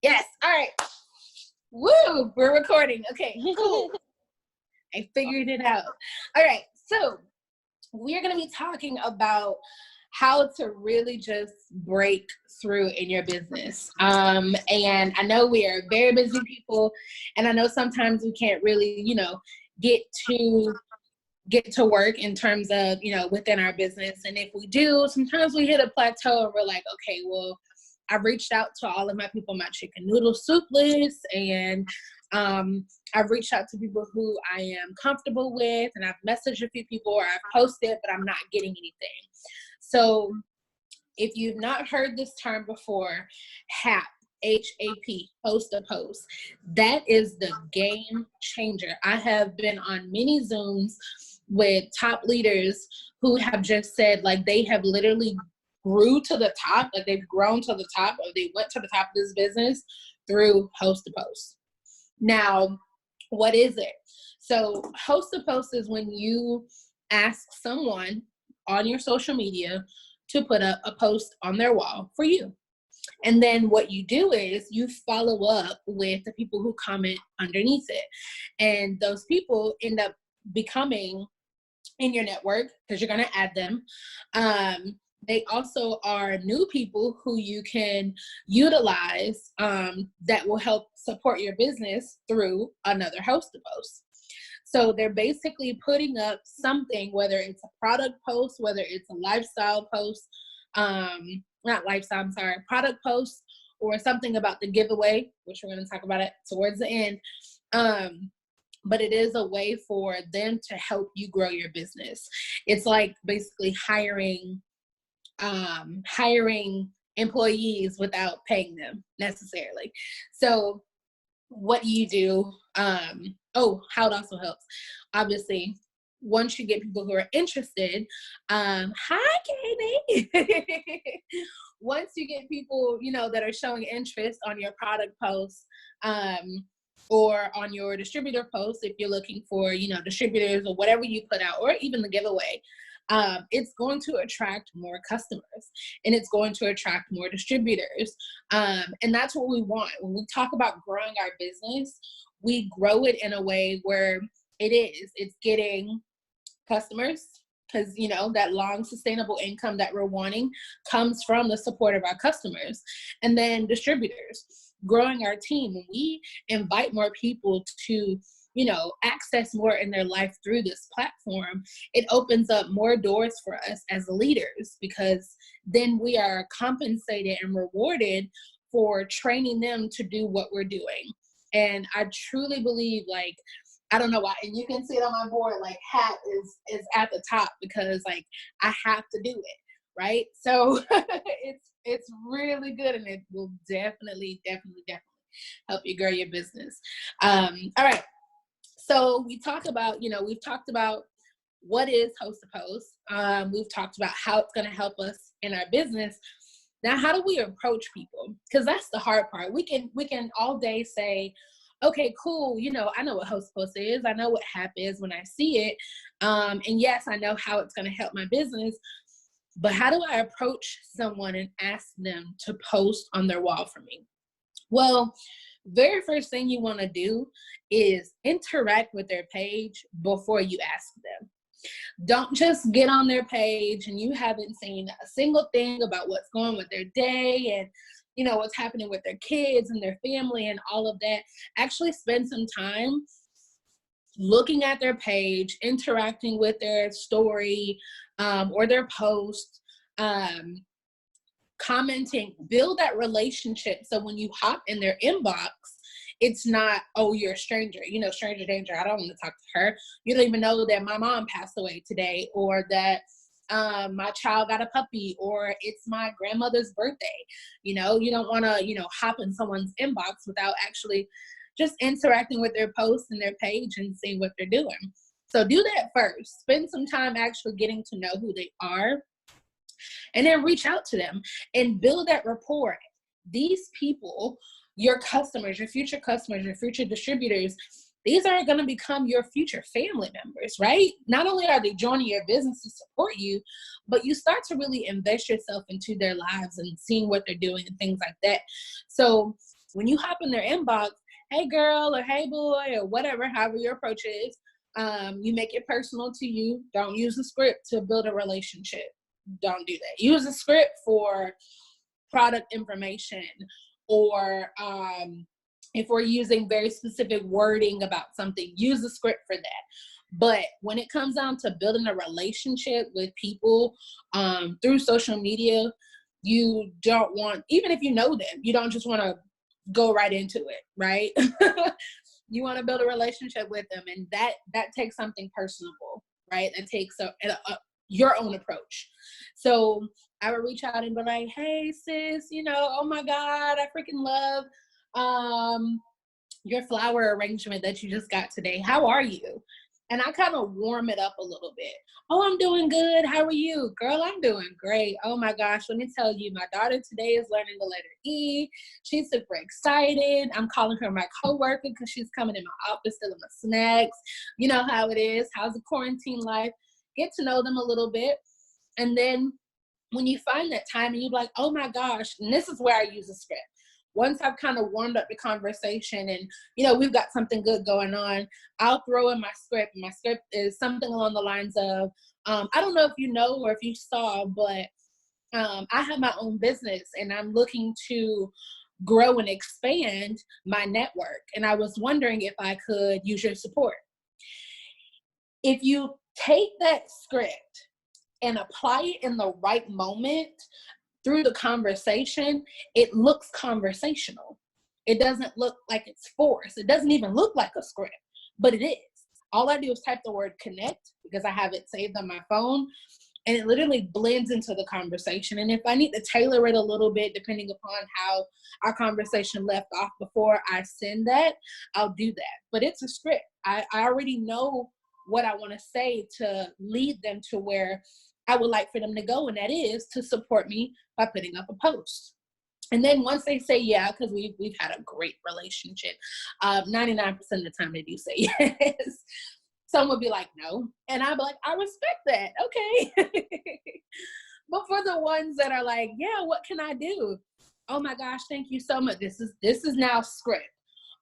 Yes. All right. Woo! We're recording. Okay, cool. I figured it out. All right. So we're going to be talking about how to really just break through in your business. And I know we are very busy people, and I know sometimes we can't really, get to work in terms of, within our business. And if we do, sometimes we hit a plateau and we're like, okay, well, I've reached out to all of my people, my chicken noodle soup list, and I've reached out to people who I am comfortable with, and I've messaged a few people, or I've posted, but I'm not getting anything. So if you've not heard this term before, HAP, HAP, host to post, that is the game changer. I have been on many Zooms with top leaders who have just said, like, they have literally grew to the top, like they've grown to the top, or they went to the top of this business through host to post. Now, what is it? So host to post is when you ask someone on your social media to put up a post on their wall for you. And then what you do is you follow up with the people who comment underneath it. And those people end up becoming in your network because you're going to add them. They also are new people who you can utilize that will help support your business through another host to post. So they're basically putting up something, whether it's a product post, whether it's a lifestyle post, product post, or something about the giveaway, which we're going to talk about it towards the end. But it is a way for them to help you grow your business. It's like basically hiring employees without paying them necessarily. So what you do, how it also helps. Obviously, once you get people who are interested, hi, Katie. Once you get people, that are showing interest on your product posts, or on your distributor posts, if you're looking for, distributors or whatever you put out, or even the giveaway, it's going to attract more customers, and it's going to attract more distributors. And that's what we want. When we talk about growing our business, we grow it in a way where it's getting customers, because, that long sustainable income that we're wanting comes from the support of our customers. And then distributors, growing our team. When we invite more people to access more in their life through this platform, it opens up more doors for us as leaders, because then we are compensated and rewarded for training them to do what we're doing. And I truly believe, like, I don't know why, and you can see it on my board, like, HAP is at the top, because, like, I have to do it, right? So it's really good, and it will definitely help you grow your business. All right. So we've talked about what is host to post. We've talked about how it's going to help us in our business. Now, how do we approach people? Because that's the hard part. We can all day say, okay, cool. I know what host to post is. I know what HAP is when I see it. And yes, I know how it's going to help my business. But how do I approach someone and ask them to post on their wall for me? Well, very first thing you want to do is interact with their page before you ask them. Don't just get on their page and you haven't seen a single thing about what's going on with their day and what's happening with their kids and their family and all of that. Actually spend some time looking at their page, interacting with their story, or their post, commenting. Build that relationship, so when you hop in their inbox, it's not, oh, you're a stranger, stranger danger, I don't want to talk to her. You don't even know that my mom passed away today, or that my child got a puppy, or it's my grandmother's birthday. You don't want to hop in someone's inbox without actually just interacting with their posts and their page and seeing what they're doing. So do that first. Spend some time actually getting to know who they are, and then reach out to them and build that rapport. These people, your customers, your future customers, your future distributors, these are going to become your future family members, right? Not only are they joining your business to support you, but you start to really invest yourself into their lives and seeing what they're doing and things like that. So when you hop in their inbox, hey girl, or hey boy, or whatever, however your approach is, you make it personal to you. Don't use a script to build a relationship. Don't do that. Use a script for product information, or if we're using very specific wording about something, use a script for that. But when it comes down to building a relationship with people through social media, you don't want, even if you know them, you don't just want to go right into it, right? You want to build a relationship with them, and that takes something personable, right? That takes your own approach. So I would reach out and be like, hey sis, oh my God, I freaking love your flower arrangement that you just got today. How are you? And I kind of warm it up a little bit. Oh, I'm doing good. How are you? Girl, I'm doing great. Oh my gosh, let me tell you, my daughter today is learning the letter E. She's super excited. I'm calling her my coworker because she's coming in my office stealing my snacks. You know how it is. How's the quarantine life? Get to know them a little bit. And then when you find that time and you're like, oh my gosh, and this is where I use a script. Once I've kind of warmed up the conversation and, we've got something good going on, I'll throw in my script. My script is something along the lines of, I don't know if you know or if you saw, but I have my own business and I'm looking to grow and expand my network. And I was wondering if I could use your support. If you take that script and apply it in the right moment through the conversation, it looks conversational. It doesn't look like it's forced. It doesn't even look like a script, but it is. All I do is type the word connect because I have it saved on my phone, and it literally blends into the conversation. And if I need to tailor it a little bit, depending upon how our conversation left off before I send that, I'll do that. But it's a script. I already know what I want to say to lead them to where I would like for them to go, and that is to support me by putting up a post. And then once they say yeah, because we've had a great relationship, 99% of the time they do say yes. Some would be like no, and I'd be like, I respect that, okay. But for the ones that are like, yeah, what can I do? Oh my gosh, thank you so much. This is now script.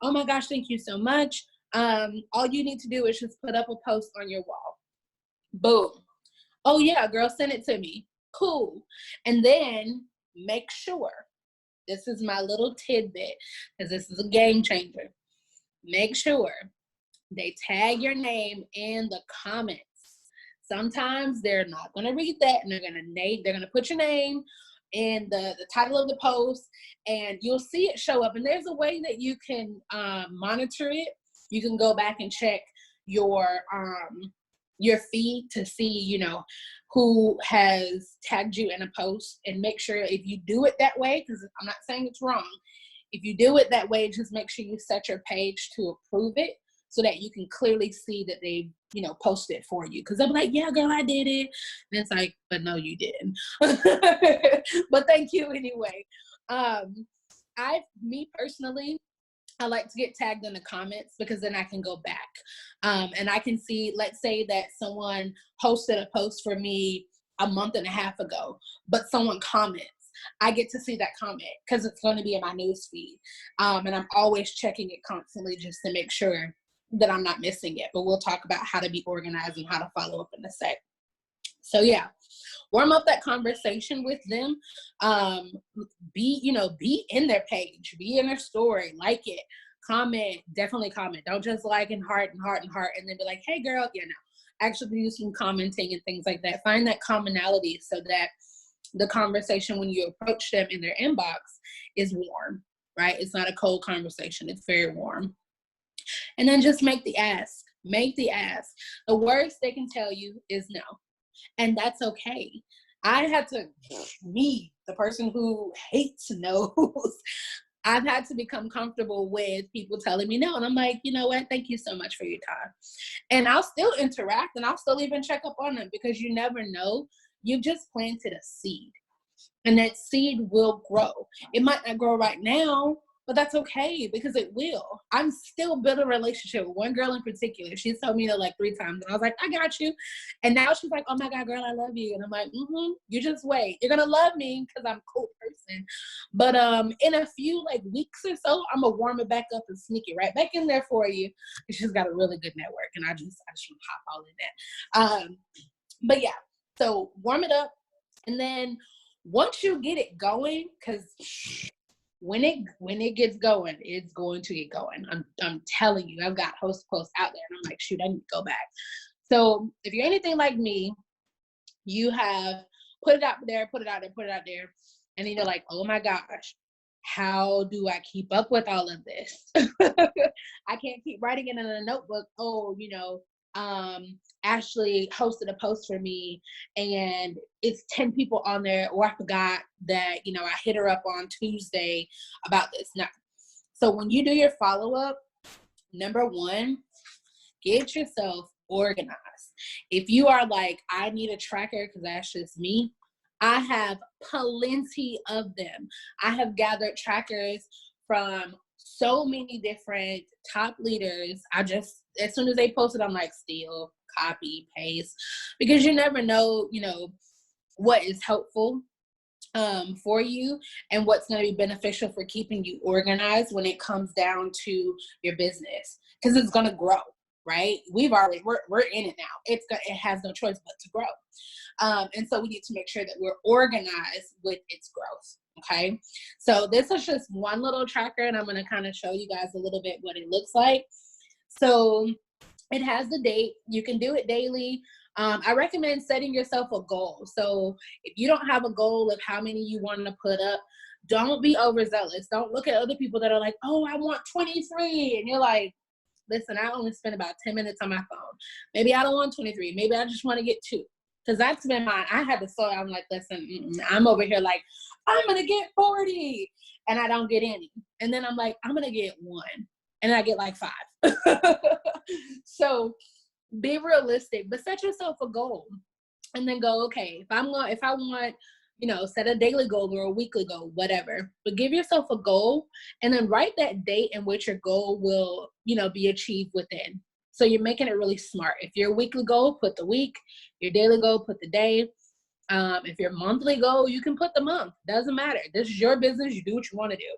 Oh my gosh, thank you so much. All you need to do is just put up a post on your wall. Boom. Oh yeah, girl, send it to me. Cool. And then make sure, this is my little tidbit, because this is a game changer. Make sure they tag your name in the comments. Sometimes they're not going to read that, and they're going to put your name in the title of the post, and you'll see it show up. And there's a way that you can monitor it. You can go back and check your feed to see, who has tagged you in a post, and make sure if you do it that way, because I'm not saying it's wrong. If you do it that way, just make sure you set your page to approve it so that you can clearly see that they, posted it for you. Because they'll be like, yeah, girl, I did it. And it's like, but no, you didn't. But thank you anyway. Me personally, I like to get tagged in the comments because then I can go back and I can see, let's say that someone posted a post for me a month and a half ago, but someone comments. I get to see that comment because it's going to be in my news feed. And I'm always checking it constantly just to make sure that I'm not missing it. But we'll talk about how to be organized and how to follow up in a sec. So yeah, warm up that conversation with them. Be in their page, be in their story, like it, comment, definitely comment. Don't just like and heart and heart and heart and then be like, hey girl, actually do some commenting and things like that. Find that commonality so that the conversation when you approach them in their inbox is warm, right? It's not a cold conversation. It's very warm. And then just make the ask. Make the ask. The worst they can tell you is no. And that's okay. I had to, me, the person who hates no's, I've had to become comfortable with people telling me no. And I'm like, you know what? Thank you so much for your time. And I'll still interact and I'll still even check up on them because you never know. You've just planted a seed and that seed will grow. It might not grow right now, but that's okay because it will. I'm still building a relationship with one girl in particular. She's told me that like 3 times, and I was like, I got you. And now she's like, oh my God, girl, I love you. And I'm like, you just wait. You're gonna love me because I'm a cool person. But in a few like weeks or so, I'm gonna warm it back up and sneak it right back in there for you. She's got a really good network, and I just want to hop all in that. But yeah, so warm it up, and then once you get it going, because when it gets going, it's going to get going. I'm telling you, I've got host posts out there, and I'm like, shoot, I need to go back. So if you're anything like me, you have put it out there, and then you're like, oh my gosh, how do I keep up with all of this? I can't keep writing it in a notebook. Oh, Ashley hosted a post for me and it's 10 people on there, or I forgot that, I hit her up on Tuesday about this. Now, so when you do your follow-up, number one, get yourself organized. If you are like, I need a tracker because that's just me, I have plenty of them. I have gathered trackers from so many different top leaders. As soon as they post it, I'm like, steal, copy, paste, because you never know, what is helpful for you and what's going to be beneficial for keeping you organized when it comes down to your business, because it's going to grow, right? We're in it now. It has no choice but to grow. And so we need to make sure that we're organized with its growth. Okay. So this is just one little tracker, and I'm going to kind of show you guys a little bit what it looks like. So it has the date. You can do it daily. I recommend setting yourself a goal. So if you don't have a goal of how many you want to put up, don't be overzealous. Don't look at other people that are like, oh, I want 23. And you're like, listen, I only spend about 10 minutes on my phone. Maybe I don't want 23. Maybe I just want to get 2. Because that's been mine. I had to slow. I'm like, listen, I'm over here like, I'm going to get 40. And I don't get any. And then I'm like, I'm going to get 1. And I get like 5. So be realistic, but set yourself a goal and then go, okay, if I want, set a daily goal or a weekly goal, whatever, but give yourself a goal and then write that date in which your goal will, be achieved within. So you're making it really smart. If your weekly goal, put the week, your daily goal, put the day. If your monthly goal, you can put the month. Doesn't matter. This is your business. You do what you want to do.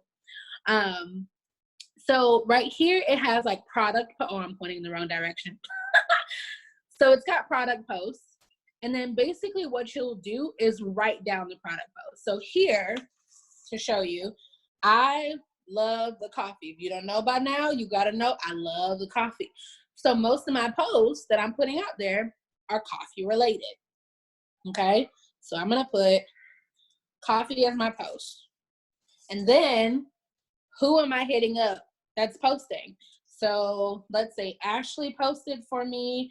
So right here, it has like product. Oh, I'm pointing in the wrong direction. So it's got product posts. And then basically what you'll do is write down the product post. So here, to show you, I love the coffee. If you don't know by now, you got to know I love the coffee. So most of my posts that I'm putting out there are coffee related. Okay. So I'm going to put coffee as my post. And then who am I hitting up that's posting? So let's say Ashley posted for me.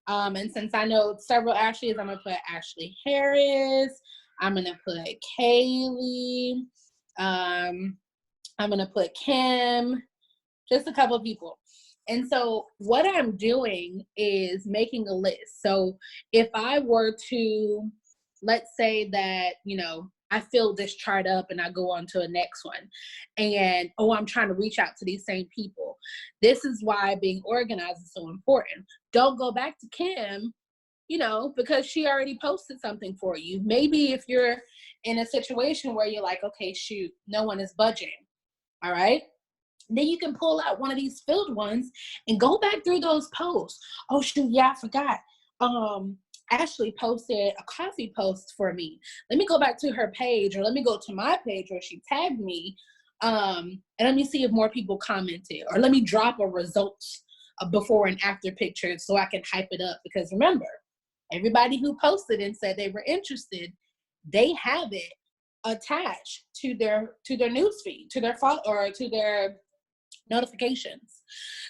And since I know several Ashleys, I'm going to put Ashley Harris. I'm going to put Kaylee. I'm going to put Kim. Just a couple of people. And so what I'm doing is making a list. So if I were to, let's say that, I fill this chart up and I go on to the next one and, I'm trying to reach out to these same people. This is why being organized is so important. Don't go back to Kim, because she already posted something for you. Maybe if you're in a situation where you're like, okay, shoot, no one is budging. All right. Then you can pull out one of these filled ones and go back through those posts. Oh, shoot, yeah, I forgot. Ashley posted a coffee post for me. Let me go back to her page, or let me go to my page where she tagged me, and let me see if more people commented, or let me drop a results before and after picture so I can hype it up. Because remember, everybody who posted and said they were interested, they have it attached to their newsfeed, to their or to their notifications.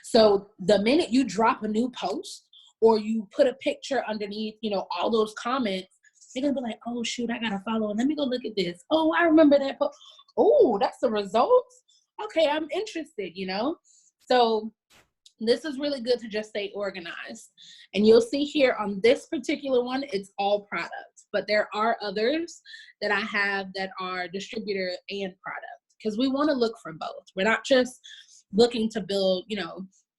So the minute you drop a new post or you put a picture underneath, all those comments, they're gonna be like, oh shoot, I gotta follow, and let me go look at this. Oh, I remember that post. Oh, that's the results. Okay, I'm interested, So this is really good to just stay organized. And you'll see here on this particular one, it's all products, but there are others that I have that are distributor and product. because we want to look for both. We're not just looking to build,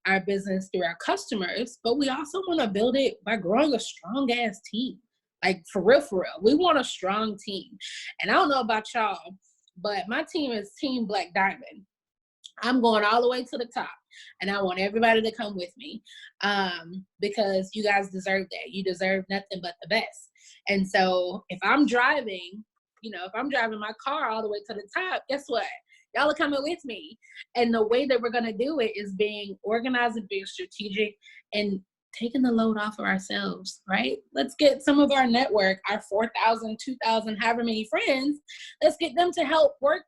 our business through our customers, but we also want to build it by growing a strong ass team. Like for real, we want a strong team. And I don't know about y'all, but my team is Team Black Diamond. I'm going all the way to the top, and I want everybody to come with me, because you guys deserve that. You deserve nothing but the best. And so if I'm driving, if I'm driving my car all the way to the top, guess what? Y'all are coming with me. And the way that we're going to do it is being organized and being strategic and taking the load off of ourselves, right? Let's get some of our network, our 4,000, 2,000, however many friends, let's get them to help work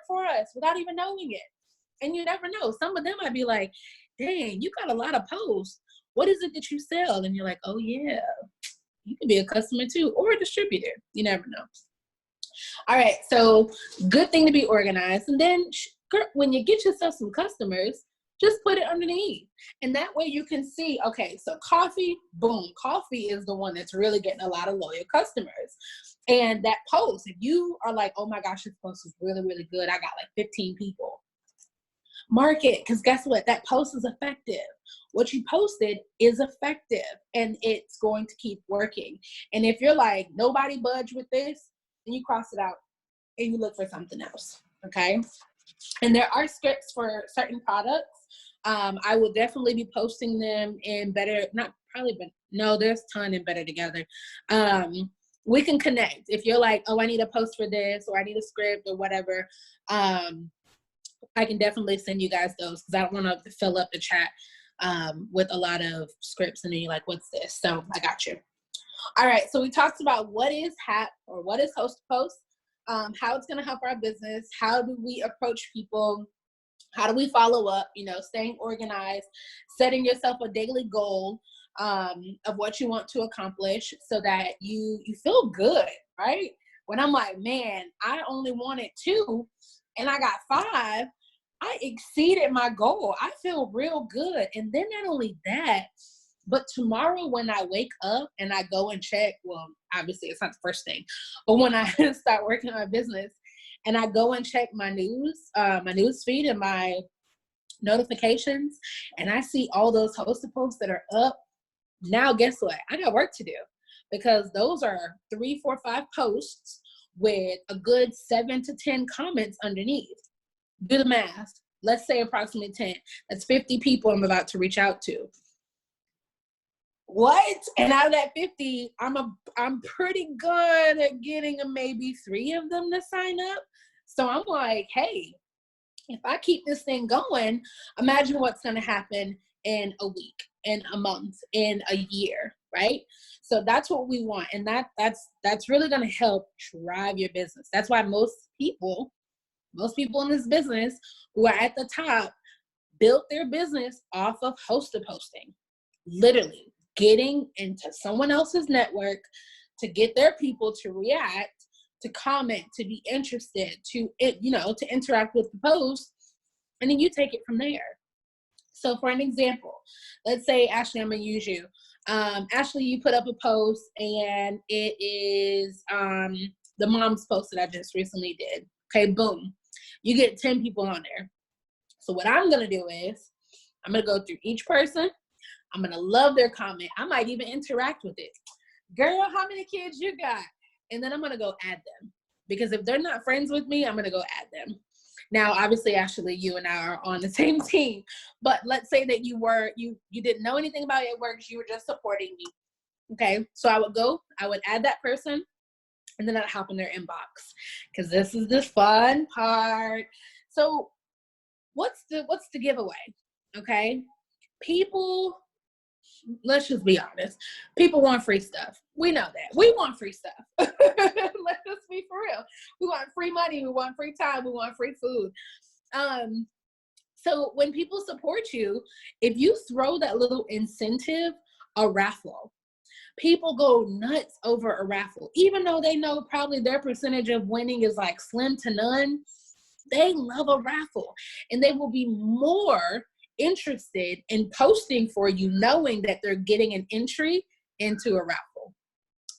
for us without even knowing it. And you never know. Some of them might be like, dang, you got a lot of posts. What is it that you sell? And you're like, oh yeah, you can be a customer too, or a distributor. You never know. All right, so good thing to be organized. And then when you get yourself some customers, just put it underneath. And that way you can see, okay, so coffee, boom, coffee is the one that's really getting a lot of loyal customers. And that post, if you are like, oh my gosh, this post is really, really good, I got like 15 people. Mark it, because guess what? That post is effective. What you posted is effective, and it's going to keep working. And if you're like, nobody budge with this, then you cross it out and you look for something else, okay? And there are scripts for certain products. I will definitely be posting them in Better, there's a ton in Better Together. We can connect. If you're like, oh, I need a post for this, or I need a script or whatever, I can definitely send you guys those, because I don't want to fill up the chat with a lot of scripts and then you're like, what's this? So I got you. All right, so we talked about what is HAP, or what is host to post, how it's going to help our business, how do we approach people, how do we follow up, staying organized, setting yourself a daily goal of what you want to accomplish so that you feel good, right? When I'm like, man, I only wanted 2 and I got 5, I exceeded my goal. I feel real good. And then not only that, but tomorrow when I wake up and I go and check, well, obviously it's not the first thing, but when I start working on my business and I go and check my news feed and my notifications, and I see all those hosted posts that are up, now guess what? I got work to do, because those are 3, 4, 5 posts with a good 7 to 10 comments underneath. Do the math. Let's say approximately 10. That's 50 people I'm about to reach out to. What? And out of that 50, I'm pretty good at getting maybe 3 of them to sign up. So I'm like, hey, if I keep this thing going, imagine what's going to happen in a week, in a month, in a year, right? So that's what we want. And that's really going to help drive your business. That's why most people in this business who are at the top built their business off of hosted posting. Literally getting into someone else's network to get their people to react, to comment, to be interested, to interact with the post, and then you take it from there. So for an example, let's say, Ashley, I'm gonna use you. Ashley, you put up a post and it is the mom's post that I just recently did. Okay, boom. You get 10 people on there. So what I'm gonna do is I'm gonna go through each person. I'm gonna love their comment. I might even interact with it. Girl, how many kids you got? And then I'm gonna go add them. Because if they're not friends with me, I'm gonna go add them. Now, obviously, Ashley, you and I are on the same team. But let's say that you didn't know anything about it works, you were just supporting me. Okay, so I would add that person, and then I'd hop in their inbox. Because this is the fun part. So what's the giveaway? Okay, people, let's just be honest. People want free stuff. We know that. We want free stuff. Let's just be for real. We want free money. We want free time. We want free food. So when people support you, if you throw that little incentive, a raffle, people go nuts over a raffle. Even though they know probably their percentage of winning is like slim to none, they love a raffle. And they will be more interested in posting for you, knowing that they're getting an entry into a raffle.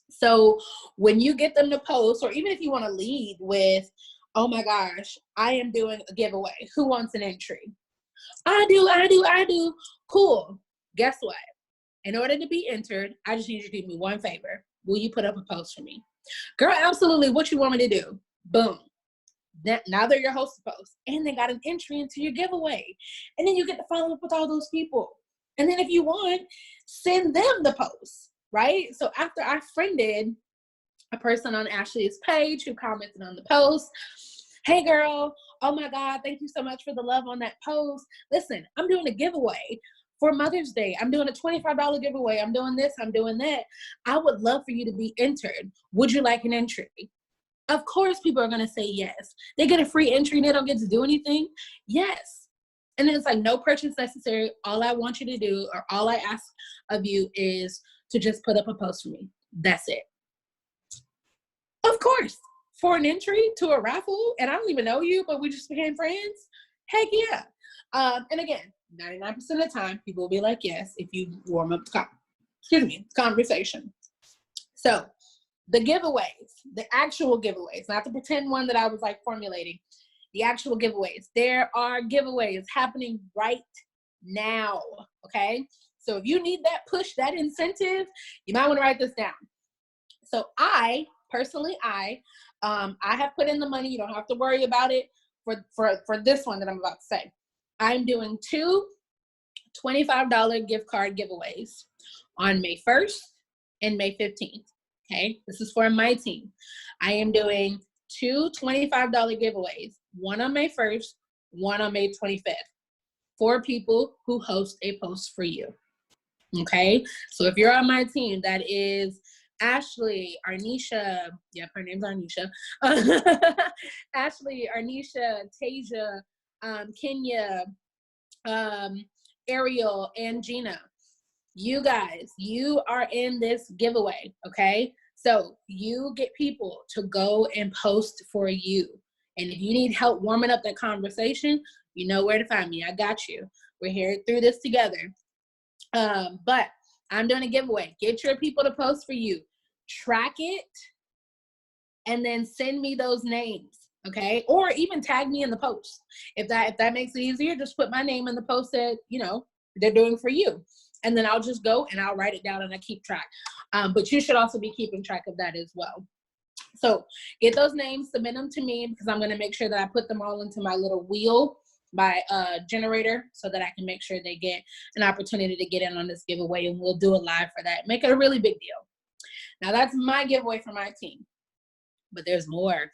So when you get them to post, or even if you want to lead with oh my gosh, I am doing a giveaway. Who wants an entry? I do. Cool. Guess what? In order to be entered, I just need you to do me one favor. Will you put up a post for me? Girl, absolutely. What you want me to do? Boom. Now they're your host post. And they got an entry into your giveaway. And then you get to follow up with all those people. And then if you want, send them the post, right? So after I friended a person on Ashley's page who commented on the post, hey girl, oh my God, thank you so much for the love on that post. Listen, I'm doing a giveaway for Mother's Day. I'm doing a $25 giveaway. I'm doing this, I'm doing that. I would love for you to be entered. Would you like an entry? Of course, people are going to say yes. They get a free entry and they don't get to do anything. Yes. And then it's like, no purchase necessary. All I want you to do, or all I ask of you, is to just put up a post for me. That's it. Of course, for an entry to a raffle, and I don't even know you, but we just became friends. Heck yeah. And again, 99% of the time, people will be like, yes, if you warm up the conversation. So the giveaways, the actual giveaways, not the pretend one that I was like formulating, the actual giveaways. There are giveaways happening right now, okay? So if you need that push, that incentive, you might want to write this down. So I have put in the money. You don't have to worry about it for this one that I'm about to say. I'm doing 2 $25 gift card giveaways on May 1st and May 15th. Okay, this is for my team. I am doing 2 $25 giveaways, one on May 1st, one on May 25th, for people who host a post for you. Okay, so if you're on my team, that is Ashley, Arnisha, yep, her name's Arnisha, Ashley, Arnisha, Tasia, Kenya, Ariel, and Gina. You guys, you are in this giveaway, okay? So you get people to go and post for you. And if you need help warming up that conversation, you know where to find me. I got you. We're here through this together. But I'm doing a giveaway. Get your people to post for you. Track it, and then send me those names, okay? Or even tag me in the post. If that makes it easier, just put my name in the post that, you know, they're doing for you. And then I'll just go and I'll write it down and I keep track. But you should also be keeping track of that as well. So get those names, submit them to me, because I'm going to make sure that I put them all into my little wheel, my generator, so that I can make sure they get an opportunity to get in on this giveaway, and we'll do a live for that. Make it a really big deal. Now that's my giveaway for my team, but there's more.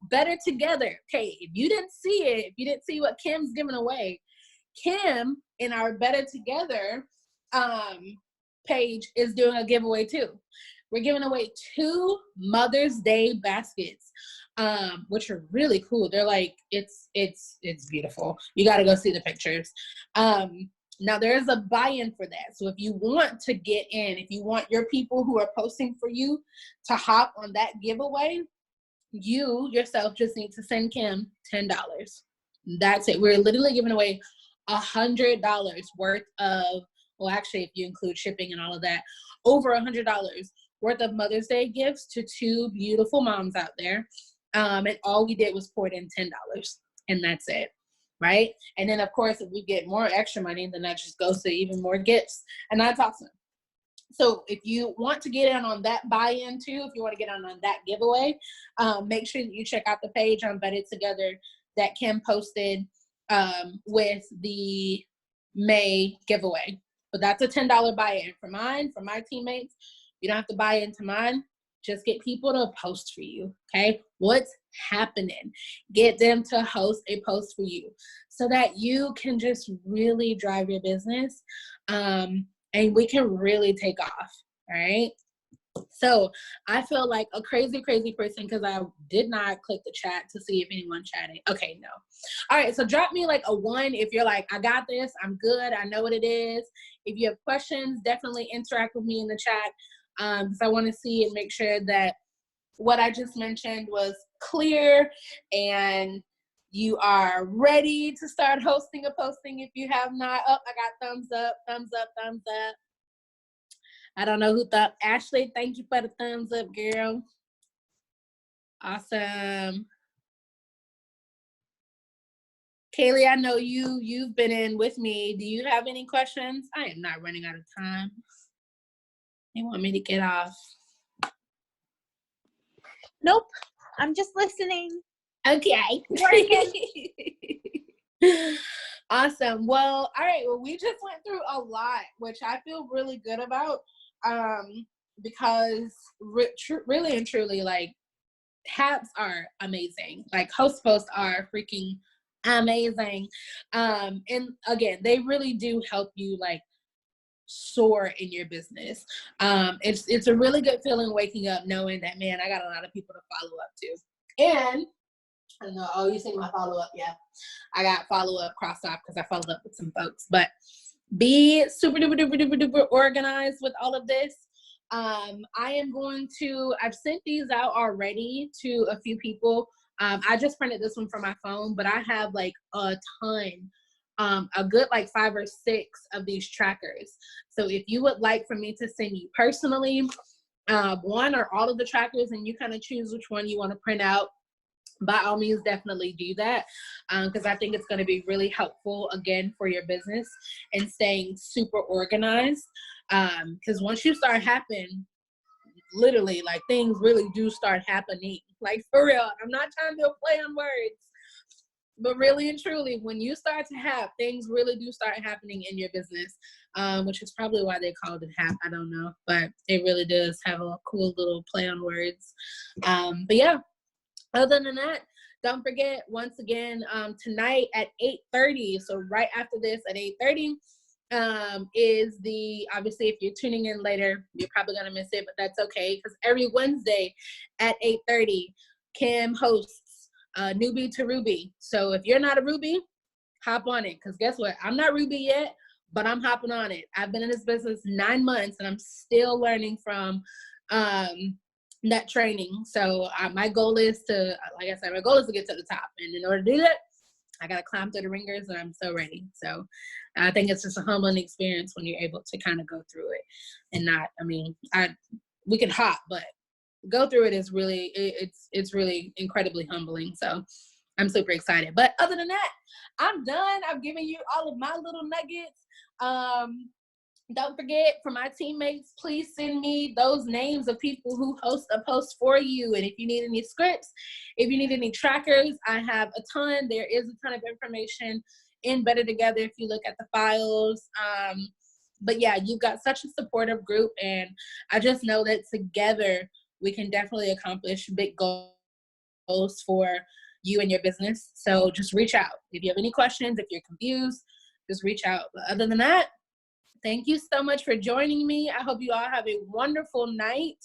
Better Together. Okay, if you didn't see it, if you didn't see what Kim's giving away, Kim in our Better Together page is doing a giveaway too. We're giving away 2 Mother's Day baskets, which are really cool. They're like, it's beautiful. You got to go see the pictures. Now there's a buy-in for that. So if you want to get in, if you want your people who are posting for you to hop on that giveaway, you yourself just need to send Kim $10. That's it. We're literally giving away $100 worth of, well, actually, if you include shipping and all of that, over $100 worth of Mother's Day gifts to 2 beautiful moms out there. And all we did was pour in $10, and that's it, right? And then, of course, if we get more extra money, then that just goes to even more gifts, and that's awesome. So if you want to get in on that buy-in too, if you want to get on that giveaway, make sure that you check out the page on Better Together that Kim posted with the May giveaway. But that's a $10 buy-in for mine, for my teammates. You don't have to buy into mine. Just get people to post for you, okay? What's happening? Get them to host a post for you so that you can just really drive your business, and we can really take off, all right? So I feel like a crazy person because I did not click the chat to see if anyone chatted. Okay, no. All right, so drop me like a 1 if you're like, I got this, I'm good, I know what it is. If you have questions, definitely interact with me in the chat, because I want to see and make sure that what I just mentioned was clear and you are ready to start hosting a posting if you have not. Oh, I got thumbs up, thumbs up, thumbs up. I don't know who thought. Ashley, thank you for the thumbs up, girl. Awesome. Kaylee, I know you've been in with me. Do you have any questions? I am not running out of time. They want me to get off. Nope. I'm just listening. Okay. Working. Awesome. Well, all right. Well, we just went through a lot, which I feel really good about, because really and truly, like, HAPs are amazing. Like, host posts are freaking amazing. And again, they really do help you, like, soar in your business. It's a really good feeling waking up knowing that, man, I got a lot of people to follow up to. And I don't know, oh, you see my follow up? Yeah, I got follow up crossed off because I followed up with some folks. But be super duper duper duper duper organized with all of this. I've sent these out already to a few people. I just printed this one from my phone, but I have like a ton, a good like 5 or 6 of these trackers. So if you would like for me to send you personally, one or all of the trackers, and you kind of choose which one you want to print out, by all means, definitely do that, because I think it's going to be really helpful, again, for your business and staying super organized. Because once you start happening, literally, like, things really do start happening. Like, for real, I'm not trying to play on words, but really and truly, when you start to have, things really do start happening in your business, which is probably why they called it HAP. I don't know, but it really does have a cool little play on words. But yeah. Other than that, don't forget, once again, tonight at 8:30, so right after this at 8:30, is obviously, if you're tuning in later, you're probably going to miss it, but that's okay, because every Wednesday at 8:30, Kim hosts Newbie to Ruby. So if you're not a Ruby, hop on it, because guess what? I'm not Ruby yet, but I'm hopping on it. I've been in this business 9 months, and I'm still learning from that training. So my goal is to, like I said, my goal is to get to the top. And in order to do that, I got to climb through the ringers, and I'm so ready. So I think it's just a humbling experience when you're able to kind of go through it and not, I mean, we can hop, but go through it is really, it's really incredibly humbling. So I'm super excited. But other than that, I'm done. I've given you all of my little nuggets. Don't forget, for my teammates, please send me those names of people who host a post for you. And if you need any scripts, if you need any trackers, I have a ton. There is a ton of information embedded together if you look at the files. But yeah, you've got such a supportive group, and I just know that together we can definitely accomplish big goals for you and your business. So just reach out. If you have any questions, if you're confused, just reach out. But other than that, thank you so much for joining me. I hope you all have a wonderful night.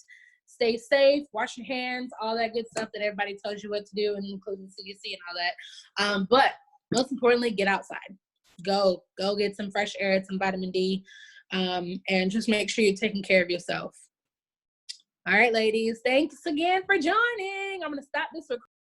Stay safe, wash your hands, all that good stuff that everybody tells you what to do, and including CDC and all that. But most importantly, get outside. Go get some fresh air, some vitamin D, and just make sure you're taking care of yourself. All right, ladies, thanks again for joining. I'm going to stop this recording.